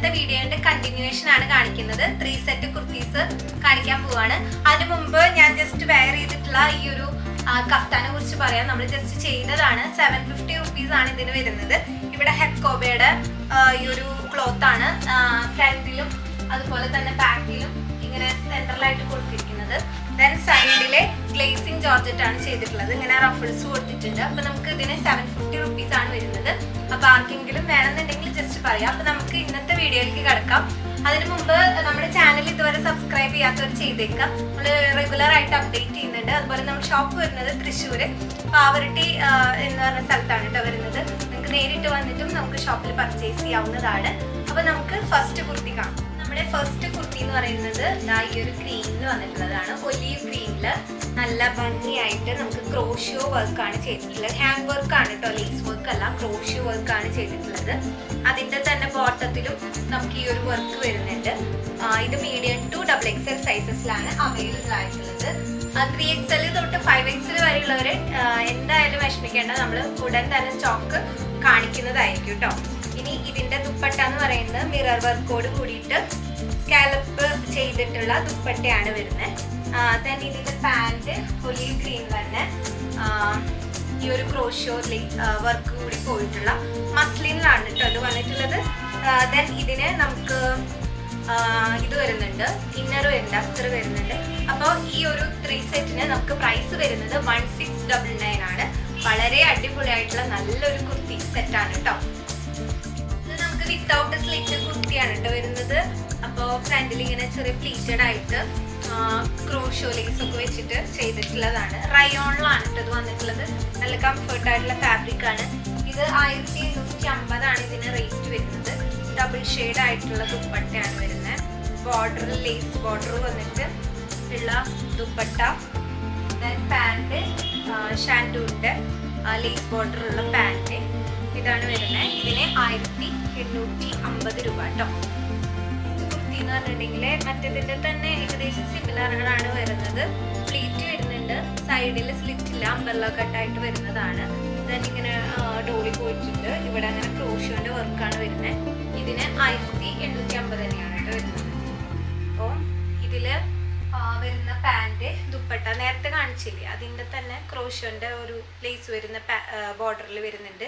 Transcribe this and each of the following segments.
ഇന്നത്തെ വീഡിയോയുടെ കണ്ടിന്യൂവേഷൻ ആണ് കാണിക്കുന്നത്. 3 സെറ്റ് കുർത്തീസ് കാണിക്കാൻ പോവാണ്. അതിനു മുമ്പ് ഞാൻ ജസ്റ്റ് വെയർ ചെയ്തിട്ടുള്ള ഈ ഒരു കഫ്താനെ കുറിച്ച് പറയാം. നമ്മൾ ജസ്റ്റ് ചെയ്തതാണ്. 750 റുപ്പീസ് ആണ് ഇതിന് വരുന്നത്. ഇവിടെ ഹെക്കോബയുടെ ഈ ഒരു ക്ലോത്ത് ആണ് ഫ്രണ്ടിലും അതുപോലെ തന്നെ ബാക്കിലും ഇങ്ങനെ സെൻട്രലായിട്ട് കൊടുത്തിരിക്കുന്നത്. ദെൻ സൈഡിലെ ഗ്ലേസിംഗ് ജോർജറ്റ് ആണ് ചെയ്തിട്ടുള്ളത്. ഇങ്ങനെ റഫിൾസ് കൊടുത്തിട്ടുണ്ട്. അപ്പൊ നമുക്ക് ഇതിന് 750 റുപ്പീസ് ആണ് വരുന്നത്. അപ്പൊ ആർക്കെങ്കിലും വേണമെന്നുണ്ടെങ്കിൽ ജസ്റ്റ് പറയാം. അപ്പൊ നമുക്ക് ഇന്നത്തെ വീഡിയോയിലേക്ക് കിടക്കാം. അതിനു മുമ്പ് നമ്മുടെ ചാനൽ ഇതുവരെ സബ്സ്ക്രൈബ് ചെയ്യാത്തവർ ചെയ്തേക്കാം. നമ്മൾ റെഗുലർ ആയിട്ട് അപ്ഡേറ്റ് ചെയ്യുന്നുണ്ട്. അതുപോലെ നമ്മുടെ ഷോപ്പ് വരുന്നത് തൃശ്ശൂര് പാവറട്ടി എന്ന് പറഞ്ഞ സ്ഥലത്താണ് കേട്ടോ വരുന്നത്. നിങ്ങൾക്ക് നേരിട്ട് വന്നിട്ടും നമുക്ക് ഷോപ്പിൽ പർച്ചേസ് ചെയ്യാവുന്നതാണ്. അപ്പൊ നമുക്ക് ഫസ്റ്റ് കുർത്തി കാണാം. നമ്മുടെ ഫസ്റ്റ് കുർത്തി എന്ന് പറയുന്നത് ഈ ഒരു ഗ്രീനിൽ വന്നിട്ടുള്ളതാണ്. ഒലീവ് ഗ്രീനില് നല്ല ഭംഗിയായിട്ട് നമുക്ക് ക്രോഷ്യോ വർക്കാണ് ചെയ്തിട്ടുള്ളത്. ഹാൻഡ് വർക്കാണ് കേട്ടോ, ലേസ് വർക്ക് അല്ല, ക്രോഷ്യോ വർക്കാണ് ചെയ്തിട്ടുള്ളത്. അതിന്റെ തന്നെ ബോട്ടത്തിലും നമുക്ക് ഈ ഒരു വർക്ക് വരുന്നുണ്ട്. ഇത് മീഡിയം ടു XXL സൈസസിലാണ് അവൈലബിൾ ആയിട്ടുള്ളത്. 3XL തൊട്ട് 5XL വരെയുള്ളവര് എന്തായാലും വിഷമിക്കേണ്ട, നമ്മൾ ഉടൻ തന്നെ സ്റ്റോക്ക് കാണിക്കുന്നതായിരിക്കും കേട്ടോ. ഇനി ഇതിന്റെ ദുപ്പട്ട എന്ന് പറയുന്നത് മിറർ വർക്കോട് കൂടിയിട്ട് സ്കാലപ്പ് ചെയ്തിട്ടുള്ള ദുപ്പട്ടയാണ് വരുന്നത്. ദെൻ ഇതിന്റെ പാന്റ് ഒലീവ് ഗ്രീൻ തന്നെ ഈ ഒരു ക്രോഷ്യോ വർക്ക് കൂടി പോയിട്ടുള്ള മസ്ലിനിലാണ് കേട്ടോ ഇത് വന്നിട്ടുള്ളത്. ദെൻ ഇതിന് നമുക്ക് ഇത് വരുന്നുണ്ട്, ഇന്നർ വരുന്നുണ്ട്, അസ്തർ വരുന്നുണ്ട്. അപ്പോൾ ഈ ഒരു 3 സെറ്റിന് നമുക്ക് പ്രൈസ് വരുന്നത് 1699 ആണ്. വളരെ അടിപൊളിയായിട്ടുള്ള നല്ലൊരു കുർത്തി സെറ്റാണ് കേട്ടോ. ഇത് നമുക്ക് വിത്തൗട്ട് സ്ലിറ്റ് കുർത്തിയാണ് കേട്ടോ വരുന്നത്. അപ്പോൾ ഫ്രണ്ടിൽ ഇങ്ങനെ ചെറിയ പ്ലീറ്റഡ് ആയിട്ട് ക്രോഷ്യോ ലേസ് ഒക്കെ വെച്ചിട്ട് ചെയ്തിട്ടുള്ളതാണ്. റയോണിലാണ് കേട്ടോ ഇത് വന്നിട്ടുള്ളത്. നല്ല കംഫർട്ട് ആയിട്ടുള്ള ഫാബ്രിക് ആണ്. ഇത് 1850 ആണ് ഇതിന് റേറ്റ് വരുന്നത്. ഡബിൾ ഷെയ്ഡ് ആയിട്ടുള്ള ദുപ്പട്ടയാണ് വരുന്നത്. ബോർഡർ ലേസ് ബോർഡർ വന്നിട്ട് ഉള്ള ദുപ്പട്ട. ദെൻ പാൻറ് ഷാൻഡൂന്റെ ലേസ് ബോർഡർ ഉള്ള പാൻറ് ഇതാണ് വരുന്നത്. ഇതിന് 1850 രൂപ കേട്ടോ. കുർത്തി എന്ന് പറഞ്ഞിട്ടുണ്ടെങ്കിൽ മറ്റേതിന്റെ തന്നെ ഏകദേശം സിമിലർ ആണ് വരുന്നത്. പ്ലീറ്റ് വരുന്നുണ്ട്, സൈഡിൽ സ്ലിറ്റ് ഇല്ല, അംബ്രല്ല കട്ടായിട്ട് വരുന്നതാണ്. ദെൻ ഇങ്ങനെ ഡോളി പോയിട്ടുണ്ട്. ഇവിടെ അങ്ങനെ ക്രോഷ്യോന്റെ വർക്കാണ് വരുന്നത്. ഇതിന് 1850 തന്നെയാണ് കേട്ടോ വരുന്നത്. അപ്പോൾ ഇതില് വരുന്ന പാൻറ് ദുപ്പട്ട നേരത്തെ കാണിച്ചില്ലേ, അതിൻ്റെ തന്നെ ക്രോഷ്യോന്റെ ഒരു ലേസ് വരുന്ന ബോർഡറിൽ വരുന്നുണ്ട്.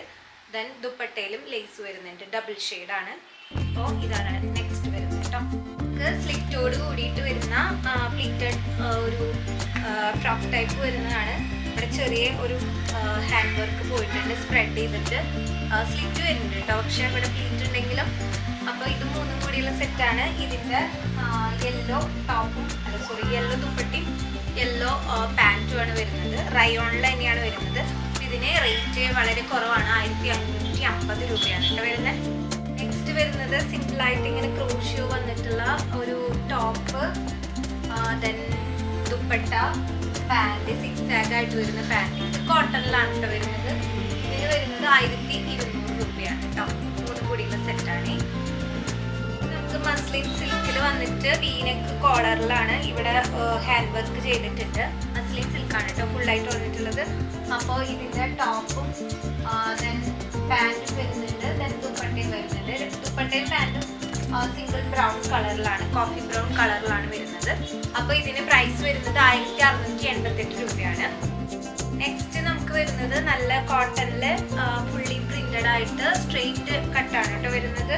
ദെൻ ദുപ്പട്ടയിലും ലേസ് വരുന്നുണ്ട്. ഡബിൾ ഷെയ്ഡാണ്. അപ്പോൾ ഇതാണ് നെക്സ്റ്റ് വരുന്നത് കേട്ടോ. നമുക്ക് സ്ലിറ്റോട് കൂടിയിട്ട് വരുന്ന പ്ലീറ്റഡ് ഒരു ഫ്രോക്ക് ടൈപ്പ് വരുന്നതാണ്. ഇവിടെ ചെറിയ ഒരു ഹാൻഡ് വർക്ക് പോയിട്ടുണ്ട്, സ്പ്രെഡ് ചെയ്തിട്ട് സ്ലിറ്റ് വരുന്നുണ്ട് കേട്ടോ. പക്ഷെ ഇവിടെ പ്ലീറ്റ് ഉണ്ടെങ്കിലും. അപ്പോൾ ഇത് 3 കൂടിയുള്ള സെറ്റാണ്. ഇതിൻ്റെ യെല്ലോ ടോപ്പും യെല്ലോ ദുപ്പട്ടിയും യെല്ലോ പാൻറ്റും ആണ് വരുന്നത്. റയോണിൽ തന്നെയാണ് വരുന്നത്. ഇതിന് റേറ്റ് വളരെ കുറവാണ്. 1550 രൂപയാണ് കേട്ടോ വരുന്നത്. നെക്സ്റ്റ് വരുന്നത് സിമ്പിളായിട്ട് ഇങ്ങനെ ക്രോഷ്യോ വന്നിട്ടുള്ള ഒരു ടോപ്പ്, ദെൻ ദുപ്പട്ട, പാൻറ്, 6 ആയിട്ട് വരുന്ന പാൻറ്. ഇത് കോട്ടണിലാണ് കേട്ടോ വരുന്നത്. ഇതിന് വരുന്നത് 1200 രൂപയാണ് കേട്ടോ. 3 കൂടിയുള്ള സെറ്റാണ്. നമുക്ക് മസ്ലിൻ സിൽക്കിൽ വന്നിട്ട് വീനെക്ക് കോളറിലാണ് ഇവിടെ ഹാൻഡ് വർക്ക് ചെയ്തിട്ടുണ്ട്. മസ്ലിൻ സിൽക്കാണ് കേട്ടോ ഫുള്ളായിട്ട് വന്നിട്ടുള്ളത്. അപ്പോൾ ഇതിൻ്റെ ടോപ്പും ദെൻ പാൻറ്റും വരുന്നുണ്ട്. ദെൻ ദുപ്പട്ടയും വരുന്നുണ്ട്. ദുപ്പട്ടയും പാൻറ്റും സിംഗിൾ ബ്രൗൺ കളറിലാണ്, കോഫി ബ്രൗൺ കളറിലാണ് വരുന്നത്. അപ്പോൾ ഇതിന് പ്രൈസ് വരുന്നത് 1688 രൂപയാണ്. നെക്സ്റ്റ് നമുക്ക് വരുന്നത് നല്ല കോട്ടണില് ഫുള്ളി പ്രിന്റഡ് ആയിട്ട് സ്ട്രെയിറ്റ് കട്ടാണ് കേട്ടോ വരുന്നത്.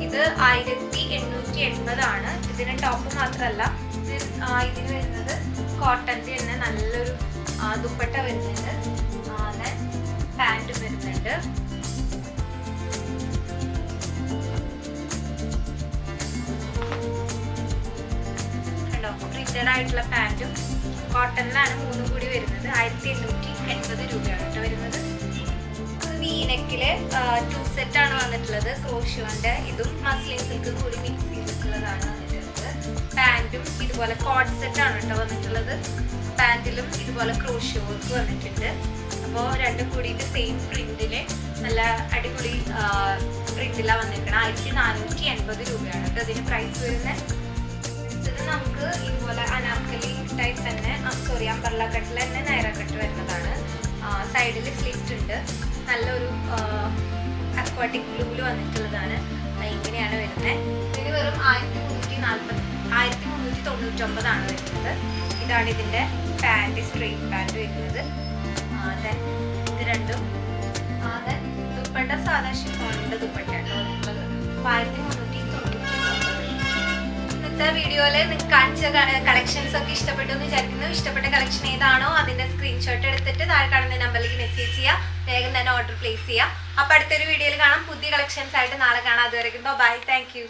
ഇത് 1880 ആണ്. ഇതിന് ടോപ്പ് മാത്രമല്ല, ഇതിന് വരുന്നത് കോട്ടൻ്റെ തന്നെ നല്ലൊരു ദുപ്പട്ട വരുന്നുണ്ട്. പാൻറ്റും വരുന്നുണ്ട്. കണ്ടോ, പ്രിന്റഡ് ആയിട്ടുള്ള പാൻറ്റും കോട്ടണിലാണ് 3 കൂടി വരുന്നത്. 1880 രൂപയാണ് കേട്ടോ വരുന്നത്. വീനെക്കില് 2 സെറ്റാണ് വന്നിട്ടുള്ളത്. ക്രോഷ്യോന്റെ ഇതും മസ്ലിൻ സിൽക്കും കൂടി മിക്സ് ചെയ്തിട്ടുള്ളതാണ് വന്നിട്ടുള്ളത്. പാൻറ്റും ഇതുപോലെ കോഡ് സെറ്റാണ് കേട്ടോ വന്നിട്ടുള്ളത്. പാൻറ്റിലും ഇതുപോലെ ക്രോഷ്യോ വർക്ക് വന്നിട്ടുണ്ട്. അപ്പോൾ രണ്ടും കൂടിയിട്ട് സെയിം പ്രിന്റില് നല്ല അടിപൊളി പ്രിന്റിലാണ് വന്നിരിക്കണം. 1480 രൂപയാണ് കേട്ടോ ഇതിന് പ്രൈസ് വരുന്നത്. ഇത് നമുക്ക് ഇതുപോലെ അനാർക്കലി ടൈപ്പ് തന്നെ, അംബർല കട്ടിൽ തന്നെ നൈറ കട്ട് വരുന്നതാണ്. സൈഡിൽ സ്ലിറ്റ് ഉണ്ട്. നല്ലൊരു അക്വാട്ടിക് ബ്ലൂവിൽ വന്നിട്ടുള്ളതാണ്. ഇങ്ങനെയാണ് വരുന്നത്. ഇതിന് വെറും 1399 വരുന്നത്. ഇതാണ് ഇതിൻ്റെ പാൻറ്, സ്ട്രെയിറ്റ് പാൻറ് വരുന്നത്. ഇത് രണ്ടും ദുപ്പട്ട സാധാ ഷിഫോണിൻ്റെ ദുപ്പട്ട കേട്ടോ. 1399. ഇന്നത്തെ വീഡിയോയിൽ നിങ്ങൾക്ക് കാണിച്ച കളക്ഷൻസ് ഒക്കെ ഇഷ്ടപ്പെട്ടു എന്ന് വിചാരിക്കുന്നു. ഇഷ്ടപ്പെട്ട കളക്ഷൻ ഏതാണോ അതിൻ്റെ സ്ക്രീൻഷോട്ട് എടുത്തിട്ട് താഴെ കാണുന്ന നമ്പറിലേക്ക് മെസ്സേജ് ചെയ്യുക. വേഗം തന്നെ ഓർഡർ പ്ലേസ് ചെയ്യുക. അപ്പോൾ അടുത്തൊരു വീഡിയോയിൽ കാണാം. പുതിയ കളക്ഷൻസ് ആയിട്ട് നാളെ കാണാം. അതുവരെയും ബൈ. Thank you.